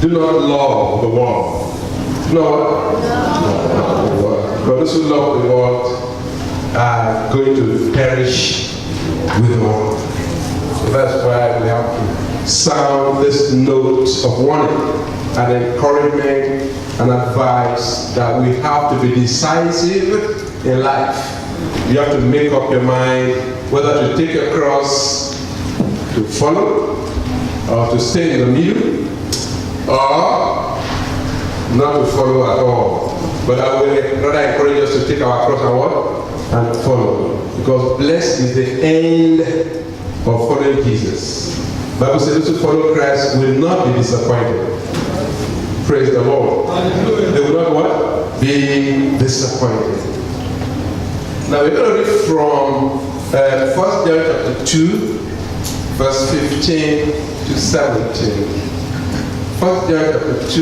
Do not love the world. No. Not the world. But those who love the world are going to perish with the world. So that's why we have to sound this note of warning and encouragement and advice that we have to be decisive in life. You have to make up your mind whether to take a cross to follow, or to stay in the middle, or not to follow at all. But I will rather encourage us to take our cross and what? And follow. Because blessed is the end of following Jesus. The Bible says those who follow Christ will not be disappointed. Praise the Lord. They will not what? Be disappointed. Now we're going to read from 1 John chapter 2, verse 15 to 17. 1 John chapter 2,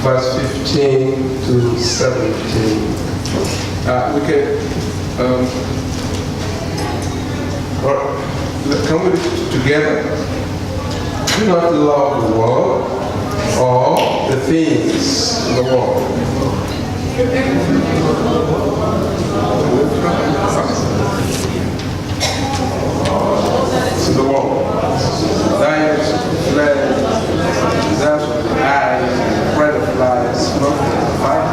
verse 15 to 17. We can we read it together? Do not love the world or the things in the world. To the world. Desires of flesh, desires of the eyes, pride of life, not the fight,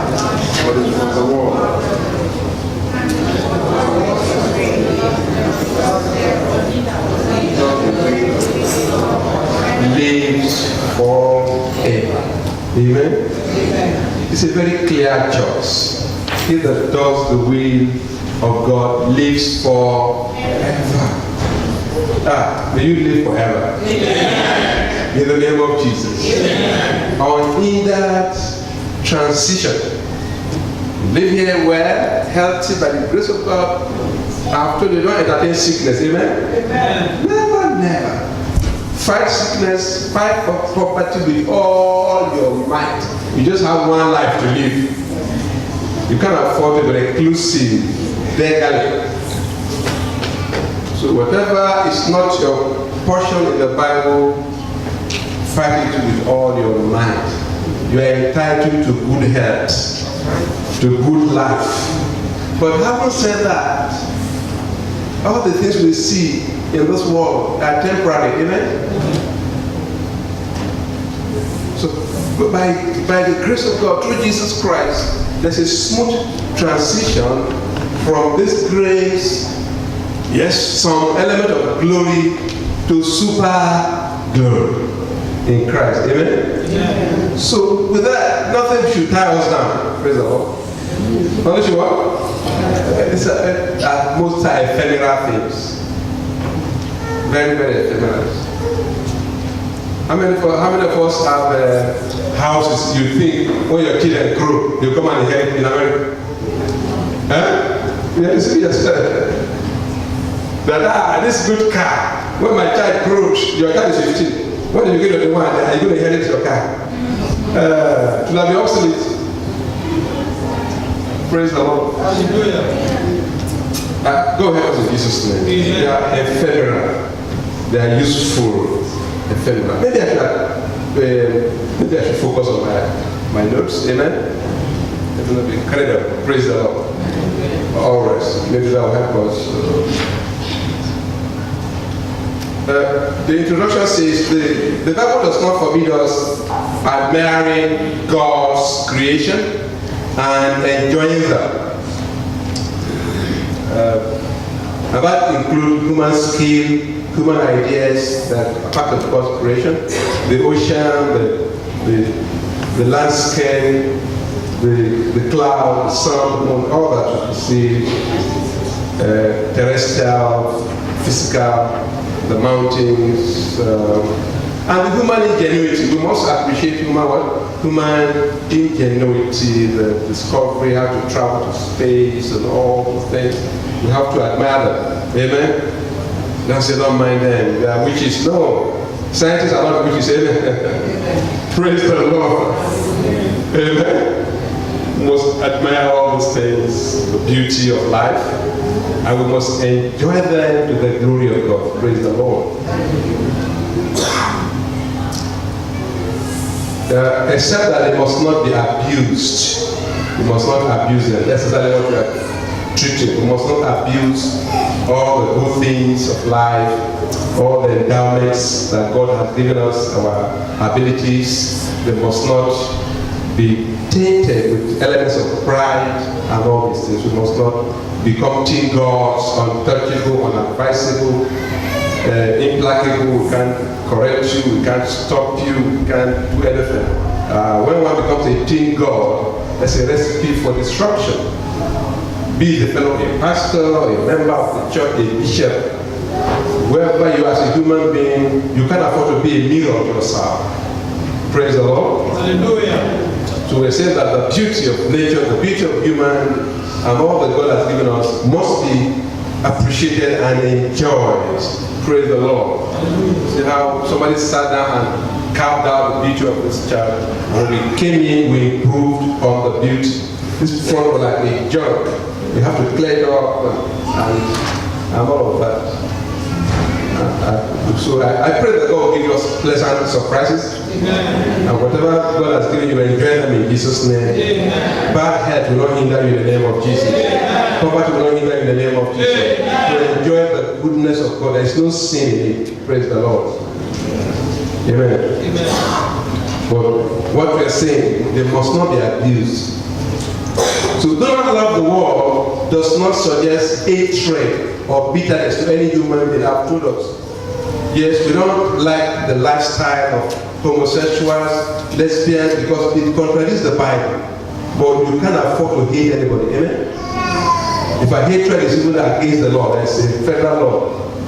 but it's from the world. Lives forever. Amen? It's a very clear choice. He that does the will of God lives forever. May you live forever. Amen. In the name of Jesus. Amen. Unhindered transition. Live here well, healthy by the grace of God. After you don't entertain sickness. Amen? Amen. Never. Fight sickness, fight for property with all your might. You just have one life to live. You can't afford to be reclusive, beggarly. So whatever is not your portion in the Bible, fight it with all your might. You are entitled to good health, to good life. But having said that, all the things we see in this world are temporary, amen? So by the grace of God, through Jesus Christ, there's a smooth transition from this grace, yes, some element of glory, to super glory in Christ, amen? Yeah. So with that, nothing should tie us down, praise the Lord. Unless you what? It's at most ephemeral things. Very, very ephemeral. How many of us have houses you think when your children grow, you come and inherit in America? Huh? Yes, yes. That this good car. When my child grows, your child is 15. When you get the one, are you going to inherit your car? It will be obsolete. Praise the Lord. Hallelujah. Go ahead in Jesus' name. They are ephemeral. They are useful. Ephemeral. Maybe I should focus on my notes. Amen. It will be incredible. Praise the Lord. All rest. Maybe that will help us. The introduction says the Bible does not forbid us admiring God's creation and enjoying them. And that includes human skill, human ideas that are part of God's creation, the ocean, the landscape, the cloud, the sun, the moon, all that you see, terrestrial, physical, the mountains, and the human ingenuity. We must appreciate human ingenuity, the discovery, how to travel to space and all those things. We have to admire them. Amen? Don't say don't mind them. They are witches. No. Scientists are not witches. Amen? Praise the Lord. Amen? We must admire all those things, the beauty of life, and we must enjoy them to the glory of God. Praise the Lord. except that they must not be abused. We must not abuse them. That's exactly what we are treating. We must not abuse all the good things of life, all the endowments that God has given us, our abilities. They must not be tainted with elements of pride and all these things. We must not become teen gods, untouchable, unadvisable, implacable. We can't correct you, we can't stop you, we can't do anything. When one becomes a teen god, that's a recipe for destruction. Be the fellow a pastor, a member of the church, a bishop, wherever you are as a human being, you can't afford to be a mirror of yourself. Praise the Lord. Hallelujah. So we're saying that the beauty of nature, the beauty of human, and all that God has given us must be appreciated and enjoyed. Praise the Lord. See how somebody sat down and carved out the beauty of this child. When we came in, we improved on the beauty. This front was like a junk. We have to clear it up and all of that. So I pray that God will give us pleasant surprises. Amen. And whatever God has given you, enjoy them in Jesus' name. Amen. Bad health will not hinder you in the name of Jesus. Poverty will not hinder you in the name of Jesus. To enjoy the goodness of God. There is no sin in it. Praise the Lord. Amen. Amen. But what we are saying, they must not be abused. So do not love the world does not suggest hatred or bitterness to any human being. I've told us. Yes, we don't like the lifestyle of homosexuals, lesbians, because it contradicts the Bible. But you can't afford to hate anybody. Amen? If a hatred is even against the law, there's a federal law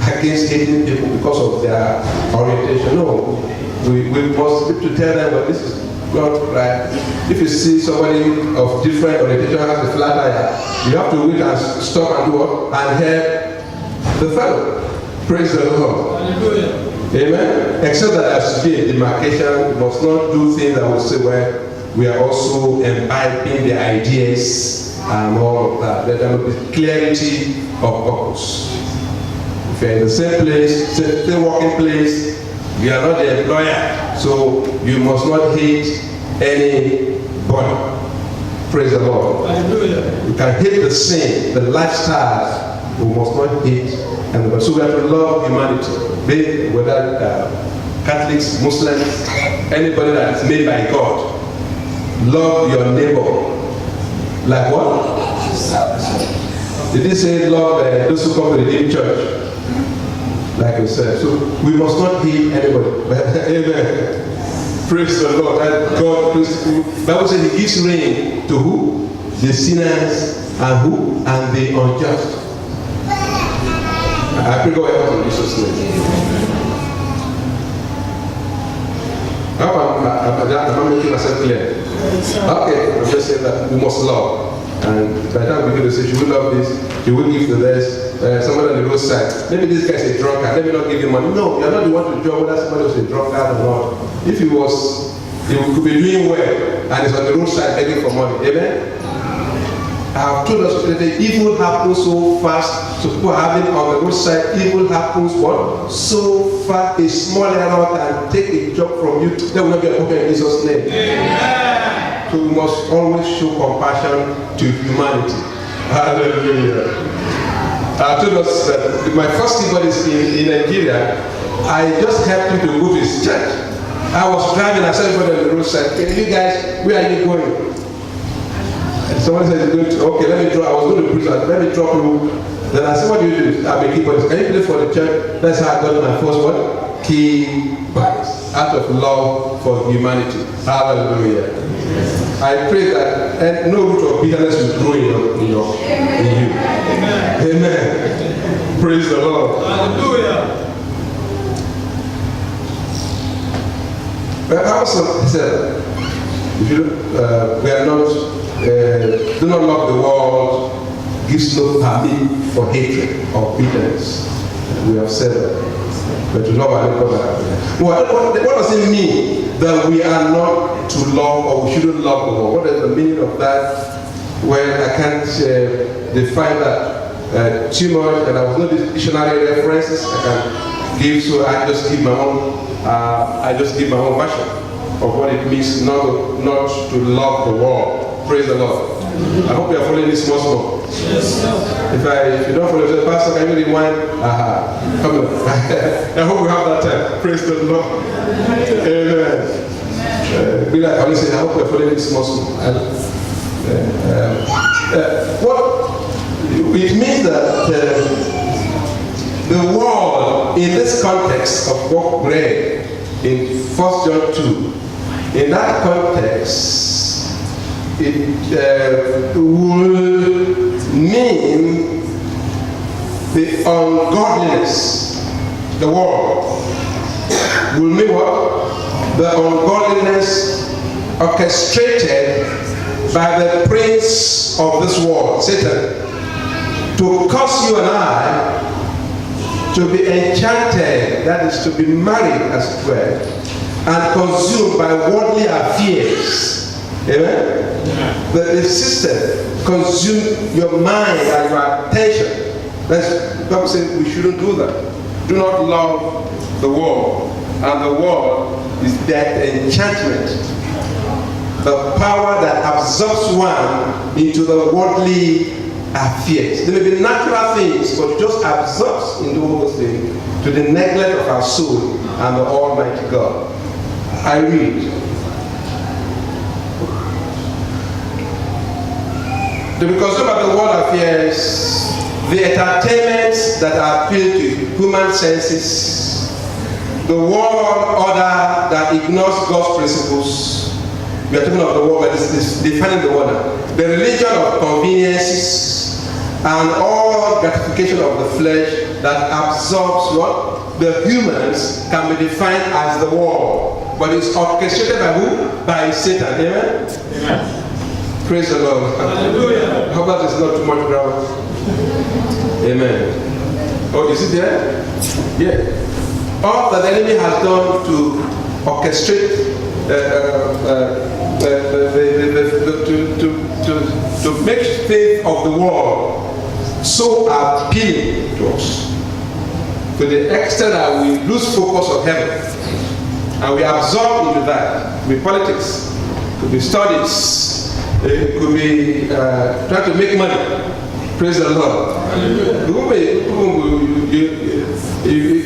against hating people because of their orientation. No, we must be to tell them, but this is not right. If you see somebody of different orientation has a flat tire, you have to wait and stop and do what? And help the fellow. Praise the Lord. Hallelujah. Amen. Except that there has to be a demarcation. We must not do things that will say, well, we are also imbibing the ideas and all of that. There will be clarity of purpose. If you're in the same place, same working place, you are not the employer, so you must not hate anybody. Praise the Lord. Hallelujah. You can hate the sin, the lifestyle. We must not hate anybody. So we have to love humanity, whether Catholics, Muslims, anybody that is made by God. Love your neighbor. Like what? Did he say love those who come to the Redeemed Church? Like we said. So we must not hate anybody. Amen. Praise the Lord. And God, the Bible says He gives rain to who? The sinners and who? And the unjust. I pray God help us in Jesus' name. Am I making myself clear? Okay, I'm just saying that we must love. And by the time we begin to say, you will love this, you will give to this, somebody on the roadside. Maybe this guy's a drunkard, let me not give him money. No, you're not the one to judge whether somebody was a drunkard or not. If he could be doing well and he's on the roadside begging for money. Amen? I have told us that the evil happens so fast. So people having on the roadside, evil happens what? So fast. A small error can take a job from you. There will not be a problem in Jesus' name. Amen. So we must always show compassion to humanity. Hallelujah. I told us that my first neighbor is in Nigeria. I just helped him to go to his church. I was driving, I saw everybody on the roadside. Hey, you guys, where are you going? And someone said, okay, let me drop. I was going to preach, let me drop you. Then I said, what do you do? I'm a keyboardist. Can you play for the church? That's how I got my first what? Keyboardist. Out of love for humanity. Hallelujah. I pray that no root of bitterness will grow in you. Amen. Amen. Praise the Lord. Hallelujah. I also said, if you we are not. Do not love the world, gives no permit for hatred or bitterness. We have said that. But to love our neighbor. What does it mean that we are not to love or we shouldn't love the world? What is the meaning of that? Well, I can't define that too much, and I was not dictionary references I can give, so I just give my own. I just give my own version. of what it means not to love the world. Praise the Lord. I hope you are following this small. Yes. If you don't follow the pastor, can you rewind? Come on. I hope we have that time. Praise the Lord. Amen. Be like I say, I hope you are following this small. What it means that the world in this context of what we read in 1 John 2, in that context, it will mean the ungodliness. The world will mean what? The ungodliness orchestrated by the prince of this world, Satan, to cause you and I to be enchanted, that is, to be married, as it were, and consumed by worldly affairs. Amen? The system consume your mind and your attention. That's God says we shouldn't do that. Do not love the world. And the world is that enchantment. The power that absorbs one into the worldly affairs. There may be natural things, but it just absorbs into all those things to the neglect of our soul and the Almighty God. I read. To be consumed by the world affairs, the entertainments that appeal to human senses, the world order that ignores God's principles. We are talking of the world, but it's defining the order. The religion of conveniences and all gratification of the flesh that absorbs what? The humans can be defined as the world. But it's orchestrated by who? By Satan. Amen? Amen. Praise the Lord. Hallelujah. I hope that is not too much grammar. Amen. Oh, is it there? Yeah. All that the enemy has done to orchestrate, to make faith of the world so appealing to us, to the extent that we lose focus of heaven, and we absorb into that. Could be politics, could be studies. It could be trying to make money. Praise the Lord.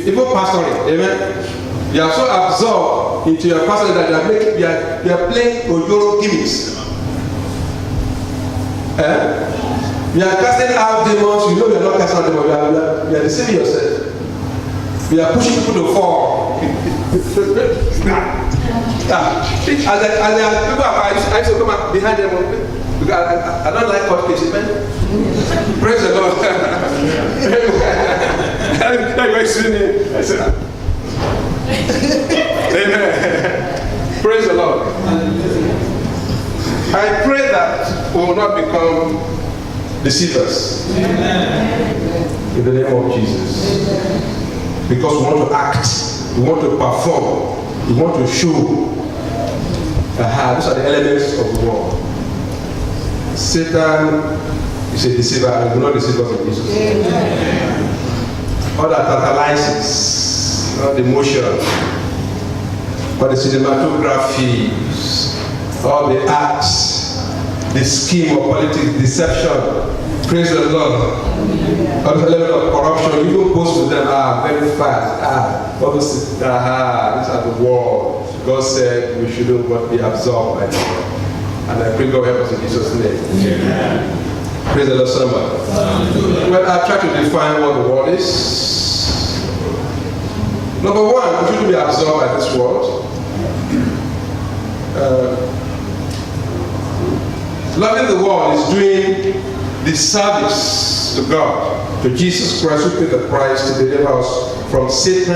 Even pastoring, amen. You are so absorbed into your pastoring that you are playing Ojoro gimmicks. You are casting out demons. You know you are not casting out demons. You are deceiving yourself. You are pushing people to fall. As people I used to come behind them because I don't like court cases, man. Praise the Lord. Amen. Praise the Lord. I pray that we will not become deceivers. In the name of Jesus. Because we want to act, we want to perform, we want to show. These are the elements of the world. Satan is a deceiver and will not deceive us in Jesus. All that tantalizes, all the motion, all the cinematography, all the acts, the scheme of politics, deception. Praise the Lord. All the level of corruption, you don't post with them very fast. These are the world. God said we shouldn't be absorbed by them. And I pray God help us in Jesus' name. Amen. Praise the Lord, somebody. Well, I try to define what the world is. Number one, we shouldn't be absorbed by this world. Loving the world is doing the service to God, to Jesus Christ, who paid the price to deliver us from Satan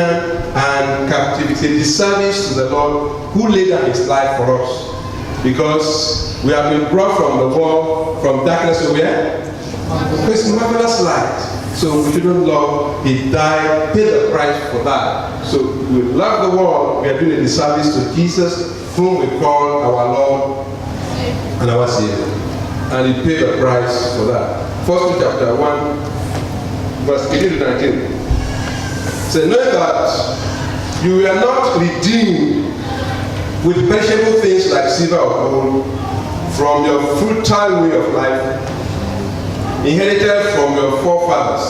and captivity. The service to the Lord, who laid down his life for us. Because we have been brought from the world, from darkness to where? His marvelous light. So we shouldn't love. He died, paid the price for that. So we love the world. We are doing the service to Jesus, whom we call our Lord and our Savior. And he paid the price for that. 1 Peter chapter 1, verse 18 to 19. So know that you were not redeemed with perishable things like silver or gold, from your futile way of life, inherited from your forefathers,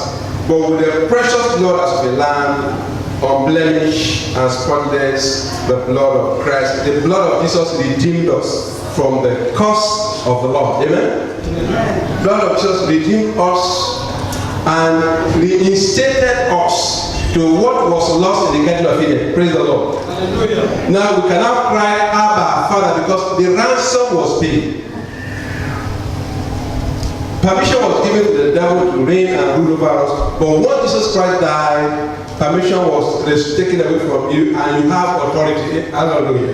but with the precious blood as of a lamb, unblemished and spotless, the blood of Christ. The blood of Jesus redeemed us from the curse of the law. Amen? Amen. Blood of Jesus redeemed us and reinstated us to what was lost in the Garden of Eden. Praise the Lord. Hallelujah. Now we can now cry, Abba, Father, because the ransom was paid. Permission was given to the devil to reign and rule over us, but when Jesus Christ died, permission was taken away from you, and you have authority. Hallelujah.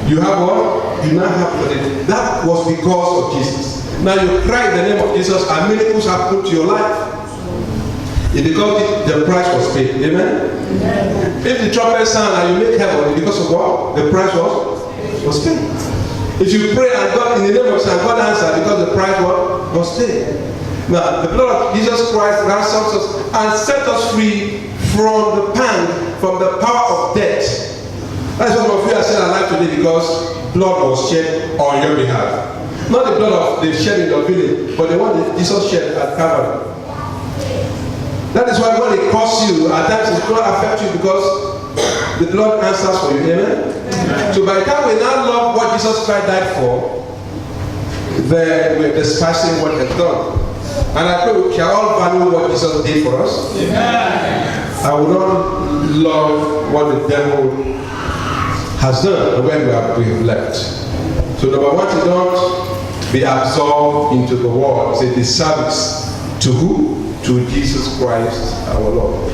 You have what? You now have authority. That was because of Jesus. Now you cry in the name of Jesus, and miracles happen to your life. It's because the price was paid. Amen? Amen. If the trumpet sound and you make heaven, because of what? The price was paid. If you pray and God, in the name of Jesus, God answered because the price was paid. Now, the blood of Jesus Christ ransoms us and set us free from the pain, from the power of death. That's why some of you are still alive today, because blood was shed on your behalf. Not the blood of the shed in your village, but the one that Jesus shed at Calvary. That is why when they curse you, at times it will not affect you, because the blood answers for you. Amen? Amen. So by the time we now love what Jesus Christ died for, then we're despising what He's done. And I pray we can all value what Jesus did for us. Amen. I will not love what the devil has done when we have left. So number one, to don't be absorbed into the world. Say the service to who? To Jesus Christ our Lord.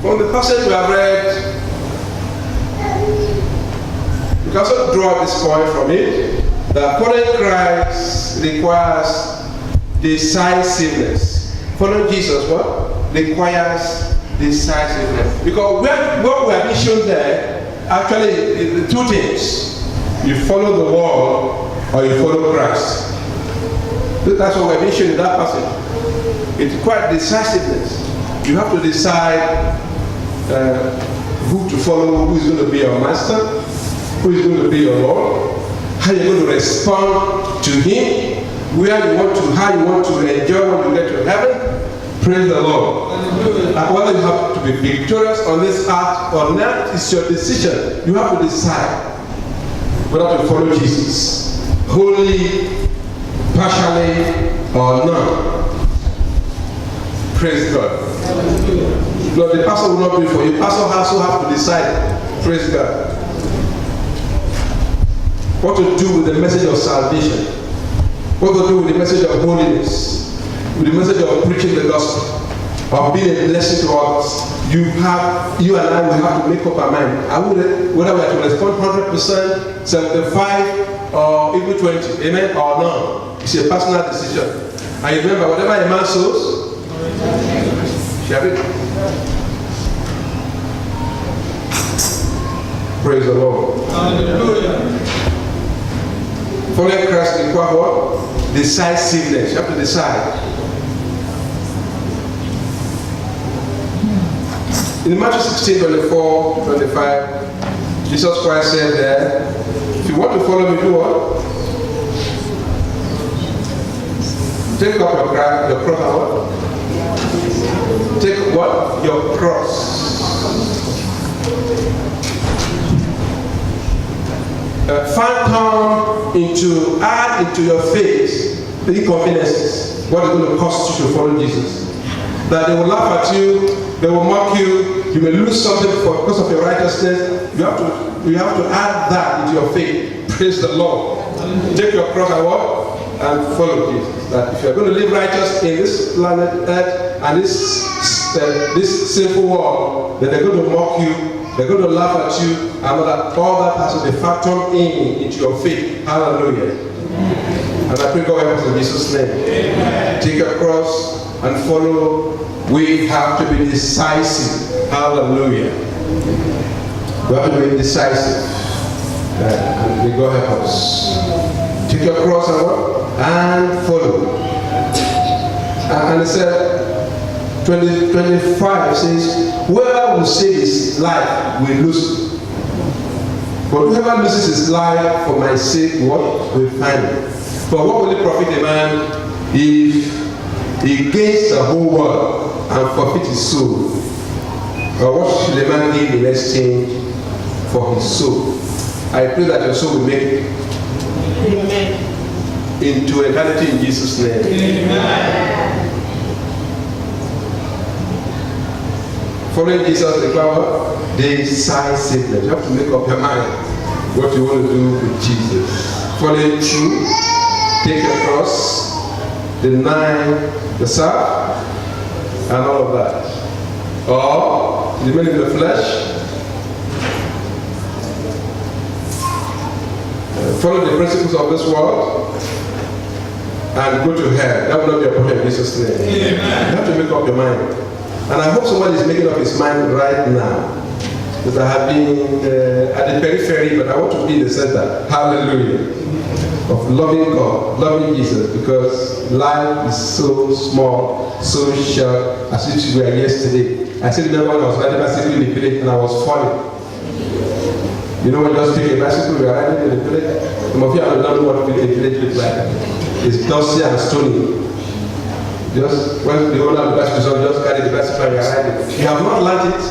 From the passage we have read, we can also draw this point from it, that following Christ requires decisiveness. Following Jesus, what? Requires decisiveness. Because what we have been shown there, actually, the two things. You follow the world, or you follow Christ. That's what we're mentioning in that passage. It requires decisiveness. You have to decide who to follow, who is going to be your master, who is going to be your Lord, how you're going to respond to Him, where you want to, how you want to enjoy when you get to heaven. Praise the Lord. And whether you have to be victorious on this earth or not, it's your decision. You have to decide whether to follow Jesus, wholly, partially, or not. Praise God. Lord, the pastor will not pray for you. Pastor also have to decide. Praise God. What to do with the message of salvation. What to do with the message of holiness. With the message of preaching the gospel. Of being a blessing to others. You and I will have to make up our mind. Whether we are to respond 100%, 75, or even 20. Amen? Or no. It's a personal decision. And you remember, whatever a man sows, shall it. Praise the Lord. Hallelujah. Following Christ requires what? Decisiveness. You have to decide. In Matthew 16, 24, 25, Jesus Christ said there, if you want to follow me, do what? Take up your cross and what? Take what? Your cross. Add into your faith the inconveniences. What is going to cost you to follow Jesus? That they will laugh at you, they will mock you, you may lose something because of your righteousness. You have to add that into your faith. Praise the Lord. Take your cross and what? And follow Jesus. That if you are going to live righteous in this planet Earth and this sinful world, then they're going to mock you, they're going to laugh at you, and all that has to be factored into your faith. Hallelujah. And I pray God help us in Jesus' name. Amen. Take your cross and follow. We have to be decisive. Hallelujah. We have to be decisive. And may God help us. Take your cross and follow. And it said, 25 says, whoever will save his life will lose it. But whoever loses his life for my sake, what? Will find it. For what will it profit a man if he gains the whole world and forfeit his soul? Or what should a man give in exchange for his soul? I pray that your soul will make it into eternity in Jesus' name. Amen. Following Jesus requires decisiveness. You have to make up your mind what you want to do with Jesus. Following truth, take your cross, deny yourself, and all of that. Or remain in the flesh, follow the principles of this world, and go to hell. That will not be a problem in Jesus' name. Amen. You have to make up your mind. And I hope somebody is making up his mind right now. Because I have been at the periphery, but I want to be in the center. Hallelujah. Of loving God, loving Jesus, because life is so small, so short, as if we were yesterday. I still remember when I was riding a bicycle in the village and I was falling. You know when you just take a bicycle, we are riding in the village. Some of you don't know what the village looks like. It's dusty and stony. Just when the owner of the bicycle just carry the bicycle and you are riding. You have not learned it.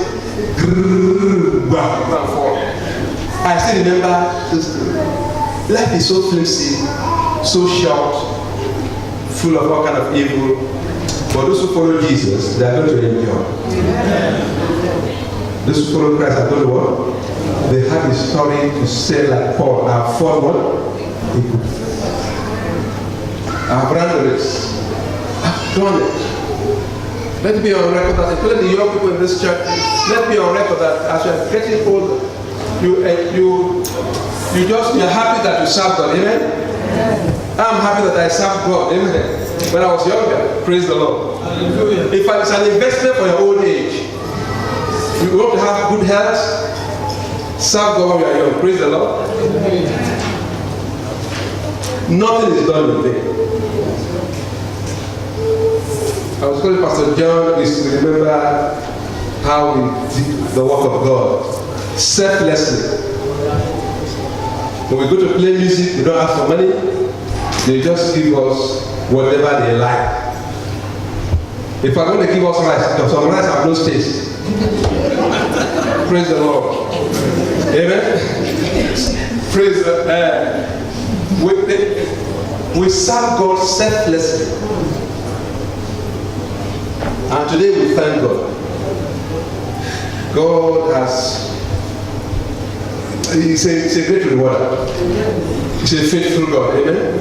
I still remember this. Life is so flimsy, so short, full of all kind of evil. For those who follow Jesus, they are going to endure. Those who follow Christ are going to what? They have a story to say like Paul. I have fought what? I have run the race. I've done it. Let it be on record that, including the young people in this church, let it be on record that as you are getting older, you're happy that you serve God. Amen? I'm happy that I serve God. Amen. When I was younger, praise the Lord. Hallelujah. In fact, it's an investment for your old age. You want to have good health, serve God when you are young. Praise the Lord. Nothing is done in vain. I was calling Pastor John to remember how we did the work of God selflessly. When we go to play music, we don't ask for money. They just give us whatever they like. If I want to give us rice, because some rice have no taste. Praise the Lord. Amen. Praise the we serve God selflessly. And today we thank God. God has, He's a great rewarder. He's a faithful God. Amen.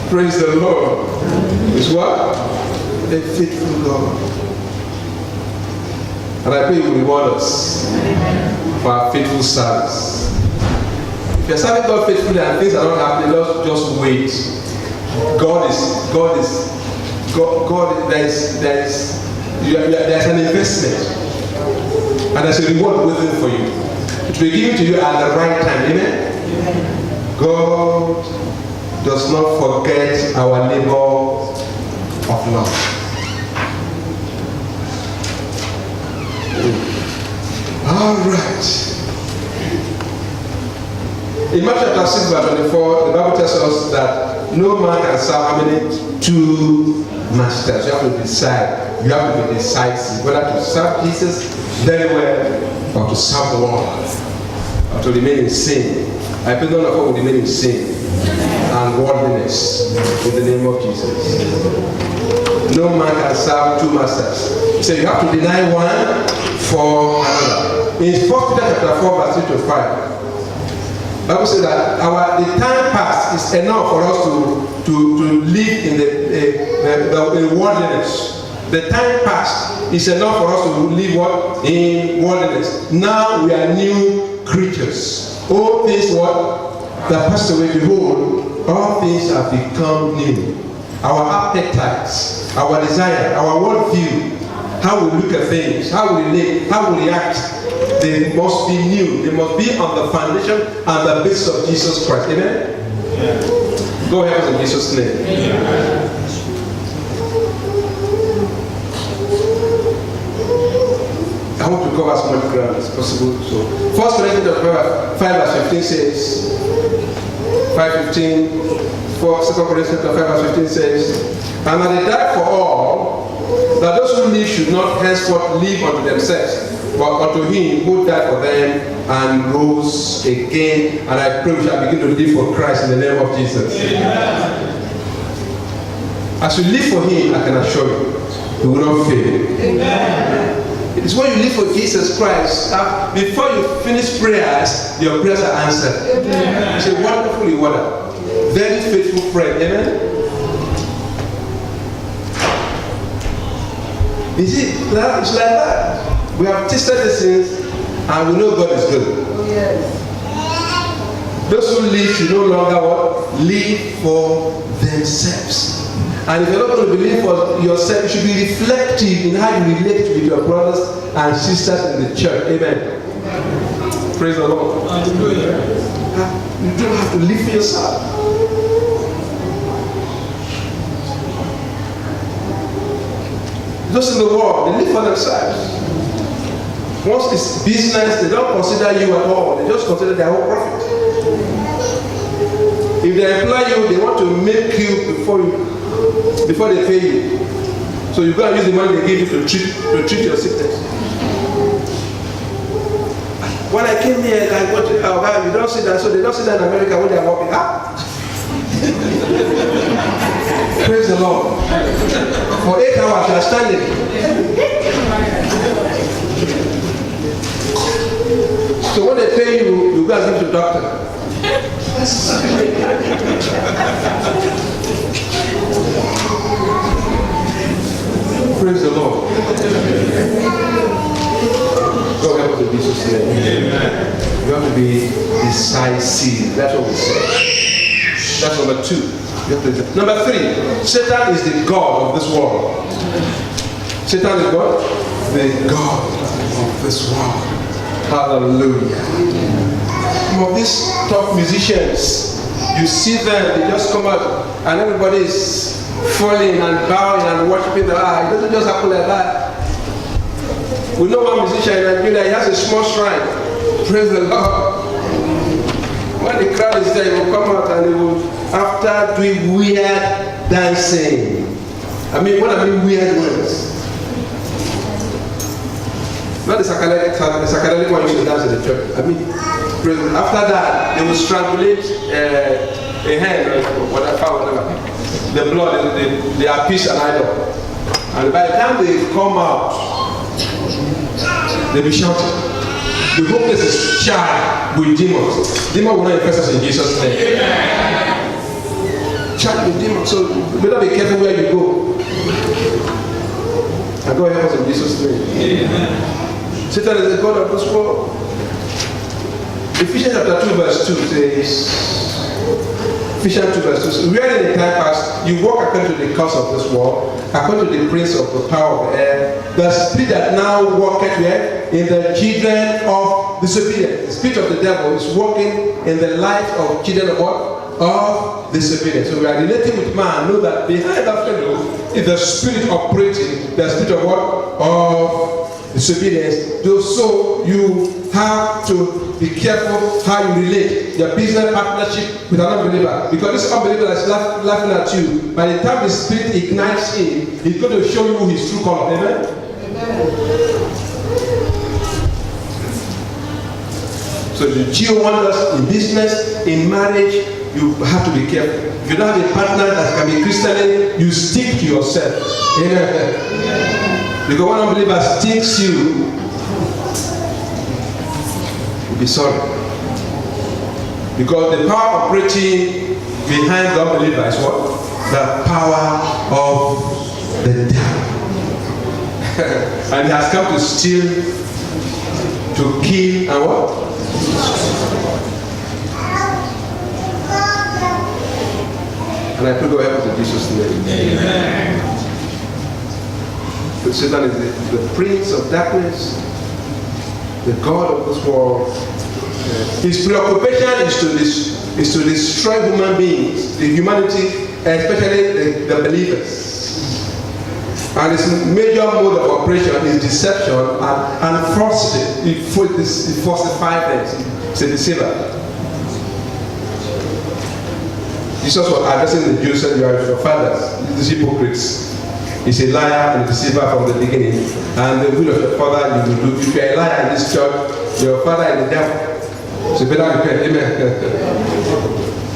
Praise the Lord. He's what? A faithful God. And I pray He will reward us for our faithful service. If you're serving God faithfully and things are not happening, just wait. There's an investment. And there's a reward waiting for you. It will be given to you at the right time. Amen? God does not forget our labor of love. All right. In Matthew chapter 6 verse 24, the Bible tells us that no man can serve how many? Two masters. You have to decide. You have to be decisive whether to serve Jesus very well or to serve the world or to remain in sin. I pray none of us will remain in sin and worldliness in the name of Jesus. No man can serve two masters. So you have to deny one for another. In 1 Peter chapter 4 verse 3 to 5, the Bible says that the time past is enough for us to live in the worldliness. The time past is enough for us to live what? In worldliness. Now we are new creatures. All things what? That passed away, behold, all things have become new. Our appetites, our desire, our worldview, how we look at things, how we live, how we react, they must be new. They must be on the foundation and the basis of Jesus Christ. Amen? Yeah. Go ahead in Jesus' name. Yeah. I want to cover as much ground as possible. So 1 Corinthians 5 verse 15 says, 5:15, 2 Corinthians 5 verse 15 says, and that they died for all, that those who live should not henceforth live unto themselves, but unto him who died for them and rose again. And I pray we shall begin to live for Christ in the name of Jesus. Amen. As you live for him, I can assure you, you will not fail. Amen. It is when you live for Jesus Christ, before you finish prayers, your prayers are answered. Amen. It's a wonderful reward. Very faithful friend. Amen. You see, it's like that. We have tasted these things and we know God is good. Yes. Those who live should no longer what? Live for themselves. And if you're not going to believe for yourself, you should be reflective in how you relate with your brothers and sisters in the church. Amen. Praise the Lord. You don't have to live for yourself. Those in the world, they live for themselves. Once it's business, they don't consider you at all. They just consider their own profit. If they employ you, they want to make you before they pay you. So you go and use the money they give you to treat your sickness. When I came here, I got to, you don't see that. So they don't see that in America when they are walking. Praise the Lord. For 8 hours you are standing. So when they pay you, you go and give to the doctor. Praise the Lord. God help us to be sustained. You have to be decisive. That's what we say. That's number 2. Number 3, Satan is the god of this world. Satan is what? The god of this world. Hallelujah. Some of these top musicians, you see them, they just come out and everybody is falling and bowing and worshiping the eye. It doesn't just happen like that. We know one musician in Nigeria, he has a small shrine. Praise the Lord. When the crowd is there, he will come out and he will, after doing weird dancing. When I mean weird ones. Not the psychedelic one you should dance in the church. After that, they will strangulate a hand or whatever. The blood, they appease an idol. And by the time they come out, they'll be shouting. The whole place is charged with demons. Demons will not infest us in Jesus' name. Charged with demons. So you better be careful where you go. And God help us in Jesus' name. Amen. Satan is the god of this world. Ephesians chapter 2 verse 2 says, Ephesians 2 verse 2 says, wherein in the time past you walk according to the course of this world, according to the prince of the power of the air, the spirit that now worketh where? In the children of disobedience. The spirit of the devil is working in the life of children of what? Of disobedience. So we are relating with man. Know that behind that fellow is the spirit operating, the spirit of what? Of disobedience. So you have to be careful how you relate your business partnership with an unbeliever. Because this unbeliever is laughing at you. By the time the spirit ignites him, he's going to show you his true color. Amen? Amen. So if you want us in business, in marriage, you have to be careful. If you don't have a partner that can be Christian, you stick to yourself. Amen. Because one unbeliever sticks you, you'll be sorry. Because the power operating behind the unbeliever is what? The power of the devil. And he has come to steal, to kill, and what? And I pray God help us in Jesus' name. Amen. But Satan is the prince of darkness, the god of this world. His preoccupation is to destroy human beings, the humanity, especially the believers. And its major mode of operation is deception and falsity. It falsifies things. It's a deceiver. Jesus was addressing the Jews and said, "You are your fathers, these hypocrites." He's a liar and a deceiver from the beginning. And the will of your father you will do. If you are a liar in this church, your father is the devil. So better repent. Amen.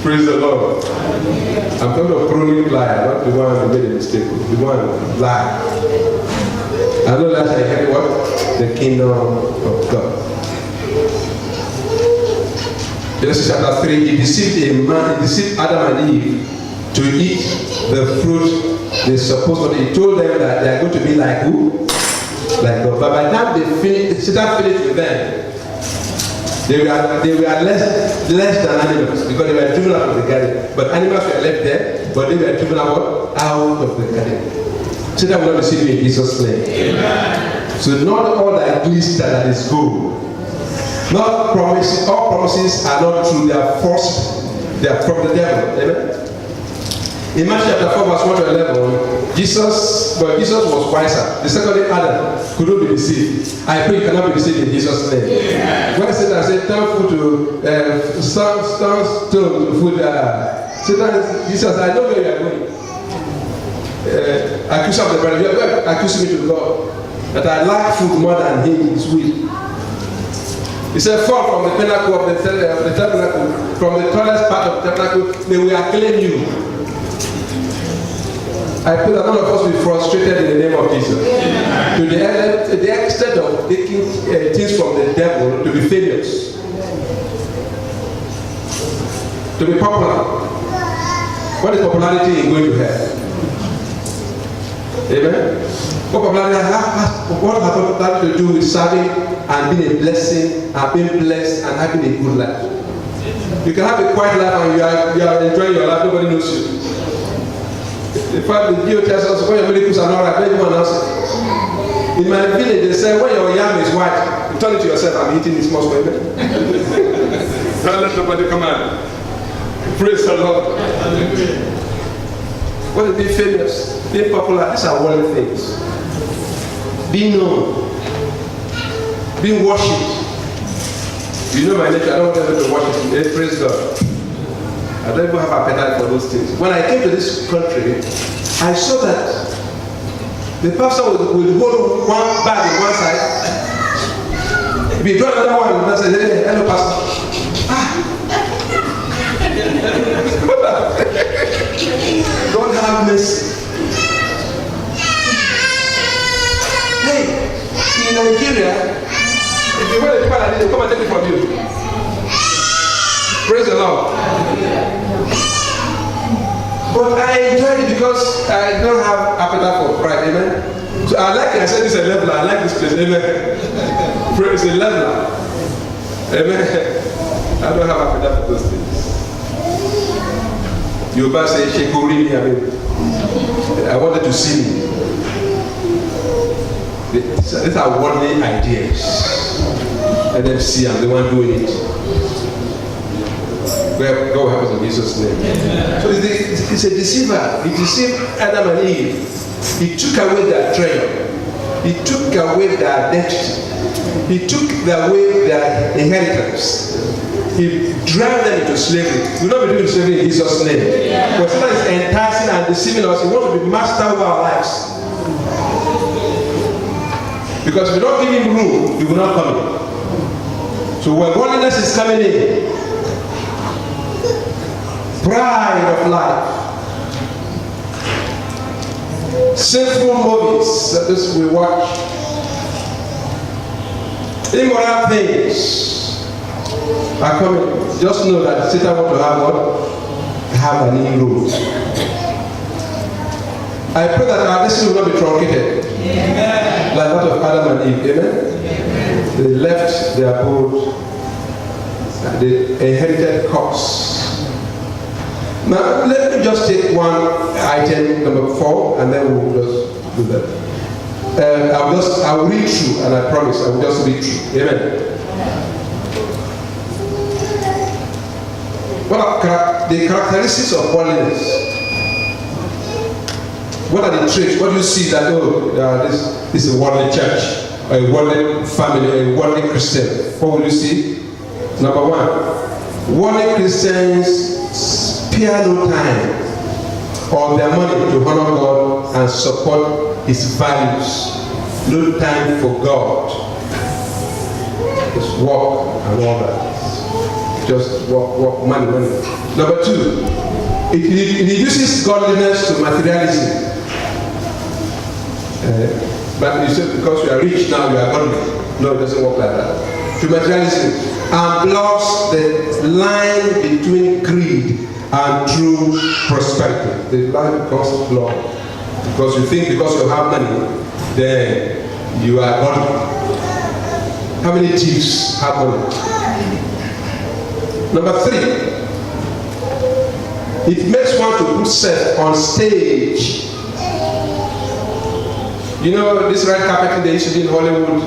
Praise the Lord. I'm talking of chronic liar, not the one who made a mistake. The one who lied. I know that I heard what? The kingdom of God. Genesis chapter 3, he deceived Adam and Eve to eat the fruit they supposed to eat. He told them that they are going to be like who? Like God. But by the time Satan finished with them, they were less than animals because they were driven out of the garden. But animals were left there, but they were driven out of the garden. Satan will not deceive you in Jesus' name. Amen. So not all that glister that is gold. Not promises. All promises are not true. They are false. They are from the devil. Amen. In Matthew chapter 4, verse 1 to 11, Jesus was wiser. The second Adam could not be deceived. I pray you cannot be deceived in Jesus' name. Yeah. When I said turn food to stone to food, Jesus, I know where you are going. Accuse of the brother, you are going to accuse me to God that I like food more than his will. He said, fall from the pinnacle of the tabernacle, from the tallest part of the tabernacle, they will acclaim you. I pray that none of us will be frustrated in the name of Jesus. Yeah. To the extent of taking things from the devil to be famous, to be popular. What is popularity in going to hell? Amen. What has popularity to do with serving and being a blessing and being blessed and having a good life? You can have a quiet life and you are enjoying your life. Nobody knows you. In fact, the Bible tells us when your miracles are not right, let anyone else. In my village, they say when your yam is white, you turn it to yourself, I'm eating this most for you. Don't let nobody come out. Praise the Lord. What is being famous? Being popular, these are worldly things. Being known. Being worshipped. You know my nature, I don't want them to worship me. Praise God. I don't even have appetite for those things. When I came to this country, I saw that the pastor would hold one bag on one side. If he draw another one, and say, "Hey, hello, pastor." Don't have mercy. Hey, in Nigeria, if you want a people, they come and take it from you. Praise the Lord. But I enjoy it because I don't have appetite for pride. Amen. So I like it. I said this is a leveler. I like this place. Amen. Praise the leveler. Amen. I don't have appetite for those things. You better say Shekuri. I wanted to see me. These are worldly ideas. Let them see I'm the one doing it. God will help us in Jesus' name. So it's a deceiver. He deceived Adam and Eve. He took away their treasure. He took away their identity. He took away their inheritance. He dragged them into slavery. We will not be doing slavery in Jesus' name. But Satan is enticing and deceiving us. He wants to be master of our lives. Because if we don't give him room, he will not come in. So when godliness is coming in, pride of life, sinful movies that this we watch, immoral things are coming. Just know that Satan wants to have what? Have an inroad. I pray that our destiny will not be truncated. Amen. Like that of Adam and Eve. Amen? Amen. They left their abode and they inherited curse. Now, let me just take one item, number 4, and then we'll just do that. I will read through, and I promise I will just read through. Amen. What are the characteristics of worldliness? What are the traits? What do you see that, this is a worldly church, or a worldly family, or a worldly Christian? What will you see? Number one, worldly Christians spare no time or their money to honor God and support His values. No time for God. Just work and all that. Just work, money. Number two, it reduces godliness to materialism. But you said because you are rich now, you are godly. No, it doesn't work like that. To materialism, and blocks the line between greed and true prosperity. The line becomes blocked because you think because you have money, then you are godly. How many thieves have money? Number three, it makes one to put self on stage. You know, this red carpet they used to be in Hollywood,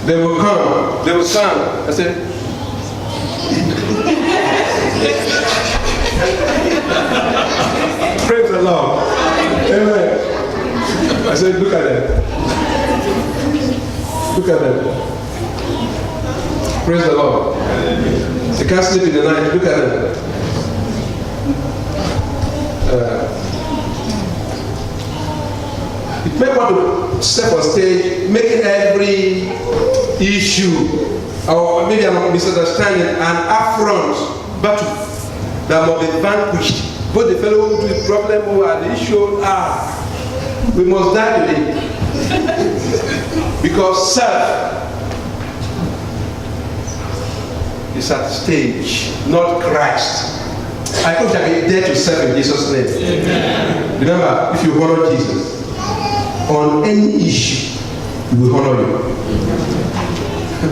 they will come, they will stand. I said, praise the Lord. Amen. I said, look at them. Look at them. Praise the Lord. They can't sleep in the night. Look at them. It may want to step on stage, making every issue, or maybe a misunderstanding, an affront battle that must be vanquished. Both the fellow who do the problem and the issue we must die today. Because self is at stage, not Christ. I hope that we dare to serve in Jesus' name. Amen. Remember, if you honor Jesus, on any issue, we will honor you.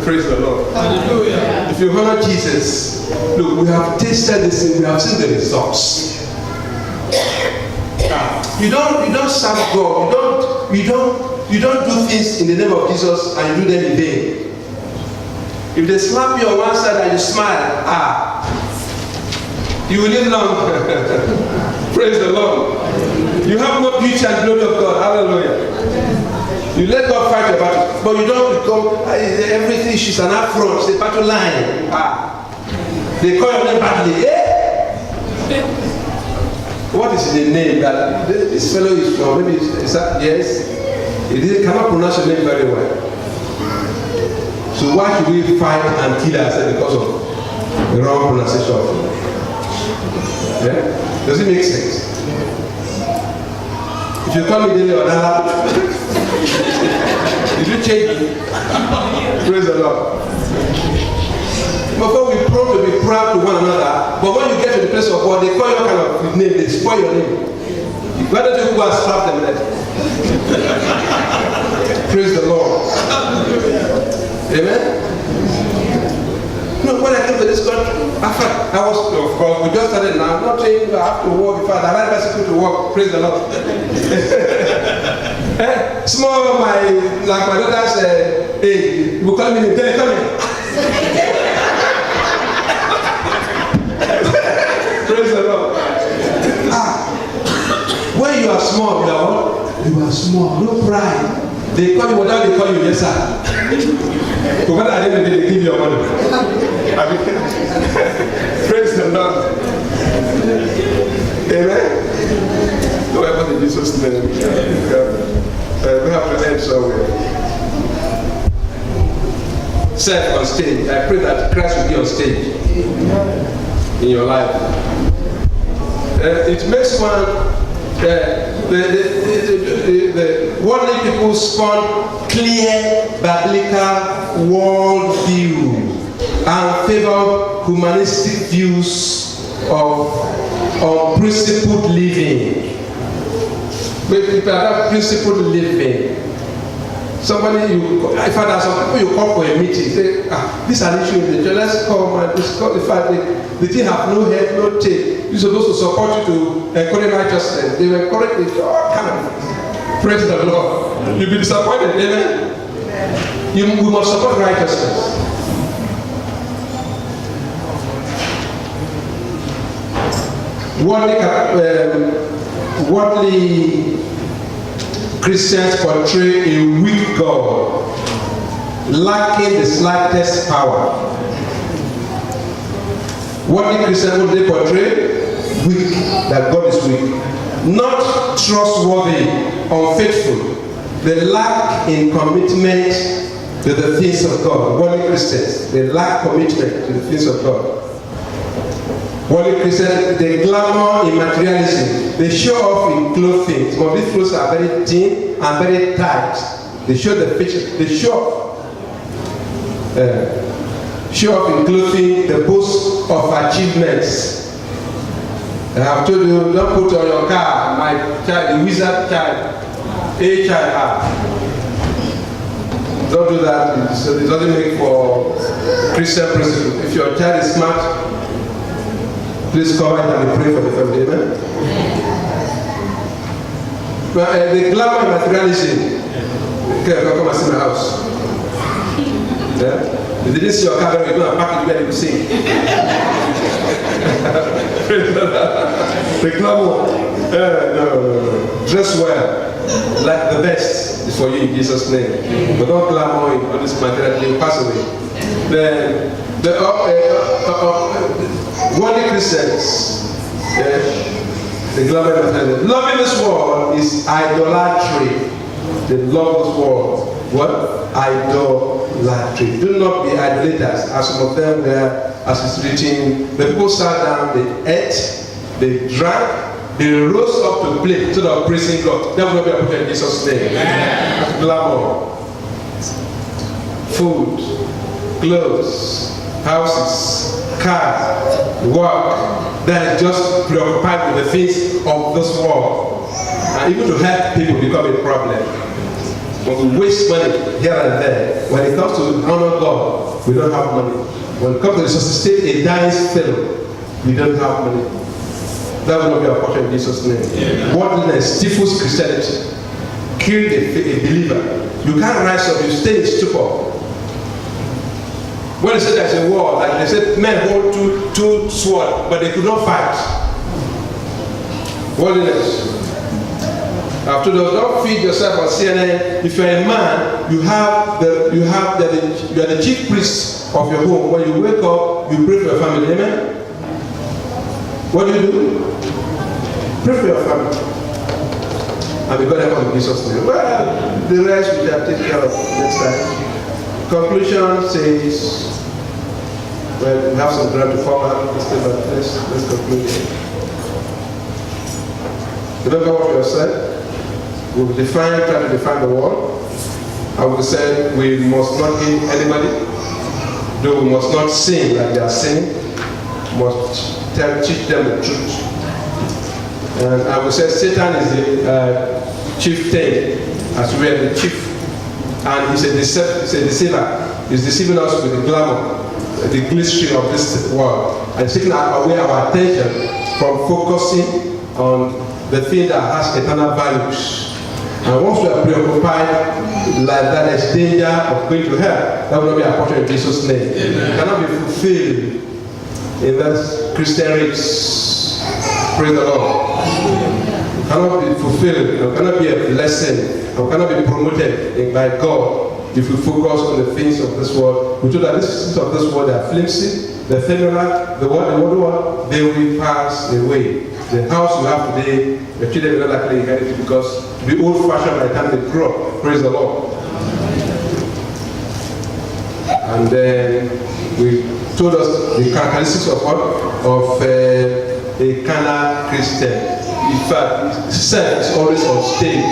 Praise the Lord. Hallelujah. If you honor Jesus, look, we have tasted this and we have seen the results. You don't serve God. You don't do things in the name of Jesus and you do them in vain. If they slap you on one side and you smile, you will live long. Praise the Lord. You have no beauty and glory of God. Hallelujah. You let God fight your battle, but you don't become everything is an affront. It's a battle line. They call your name badly. What is the name that this fellow is from? Maybe is that yes? He cannot pronounce your name very well. So why should we fight and kill ourselves because of the wrong pronunciation? Yeah? Does it make sense? If you call me Dele Odala, did you change me? Praise the Lord. Before we prone to be proud to one another, but when you get to the place of God, they call you kind of name, they spoil your name. Why don't you go and slap them there? Praise the Lord. Amen? No, when I came to this country, I was, of course, we just started now. I'm not saying I have to work before I like bicycle to work. Praise the Lord. Small, like my daughter's age, will call me in there, come here. Praise the Lord. When you are small, you are what? You are small, no pride. They call you whatever they call you, yes sir. But what are they give you your money? Praise the Lord. Amen. No weapon in Jesus' name. We have to end somewhere. Self on stage. I pray that Christ will be on stage in your life. It makes one the worldly people spawn clear biblical worldview and favor humanistic views of principled living. But people have principled living. Somebody, if I have some people you come for a meeting, say, this is an issue in the church, let's come and discuss the fact that the thing have no head, no tail. You're supposed to support you to encourage righteousness. They will encourage it, all kind of things. Praise the Lord. You'll be disappointed, amen? We must support righteousness. Worldly Christians portray a weak God, lacking the slightest power. What do they portray? Weak, that God is weak. Not trustworthy, unfaithful. They lack in commitment to the things of God. Worldly Christians, they lack commitment to the things of God. Worldly Christians, they glamour in materialism. They show off in clothing. Some of these clothes are very thin and very tight. They show the picture. They show off in clothing, the boast of achievements. I have told you, don't put on your car, my child, the wizard child, a child. Don't do that. So it doesn't make for Christian principle. If your child is smart, please cover it and pray for the family. Amen. But the glamour and materialism. Okay, come and see my house. Yeah? If they didn't see your car, you're going to pack it where you sing. The glamour. No. Dress well. Like the best is for you in Jesus' name. But don't glamour in all this material, you'll pass away. The worldly Christians, the glamour material. Loving this world is idolatry. They love this world. What? Idolatry. Do not be idolaters, as some of them were, as it's written. The people sat down, they ate, they drank, they rose up to play instead of praising God. That will be a in Jesus' name. Glamour, food, clothes, houses, cars, work. That is just preoccupied with the things of this world. And even to help people become a problem. When we waste money here and there, when it comes to honor God, we don't have money. When it comes to resuscitate a dying fellow, we don't have money. That will not be our portion in Jesus' name. Worldliness stifles Christianity, kills a believer. You can't rise up, you stay in stupor. When they say there's a war, like they said, men hold two swords, but they could not fight. Worldliness. After those, don't feed yourself on CNN. If you're a man, you are the chief priest of your home. When you wake up, you pray for your family. Amen. What do? Pray for your family. And be God help in Jesus' name. Well, the rest we shall take care of next time. Conclusion says, well, we have some ground to forward. Let's conclude it. Remember what we have said? We've try to define the word. I would say we must not hate anybody, though we must not sin like they are sinning. We must teach them the truth. And I would say Satan is the chief thing, as we are the chief. And he's a deceiver. He's deceiving us with the glamour, the glitstering of this world, and taking away our attention from focusing on the thing that has eternal values. And once we are preoccupied like that, there's danger of going to hell. That will not be our portion in Jesus' name. It cannot be fulfilled in that Christian race. Praise the Lord. It cannot be fulfilled. It cannot be a blessing. It cannot be promoted by God if we focus on the things of this world. We know that the things of this world are flimsy, the ephemeral, the world, they will pass away. The house you have today, the children will not likely inherit it because the old fashioned by the time they grow up. Praise the Lord. And then we told us the characteristics of what? Of a carnal Christian. In fact, self is always on stage.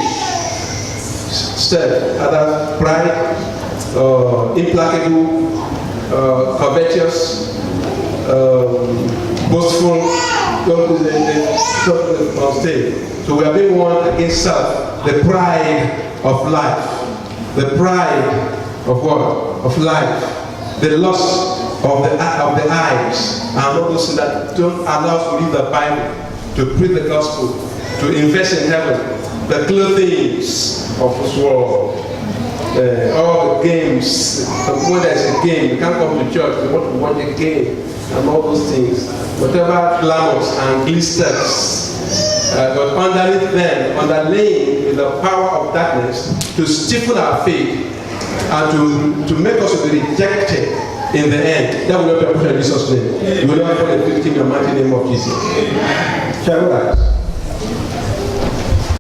Self, other pride, implacable, covetous, boastful, on stage. So we are being warned against self, the pride of life, the pride of what? Of life, the lust of the eyes, and all those things that don't allow us to read the Bible, to preach the gospel, to invest in heaven, the clothing of this world. All the games, when there's a game, you can't come to church, you want to watch a game, and all those things. Whatever glamours and glisters but underneath them, underlaying with the power of darkness to stiffen our faith and to make us to be rejected in the end. That will not be a prayer in Jesus' name. You will not fall a victim in the mighty name of Jesus. Shall we rise?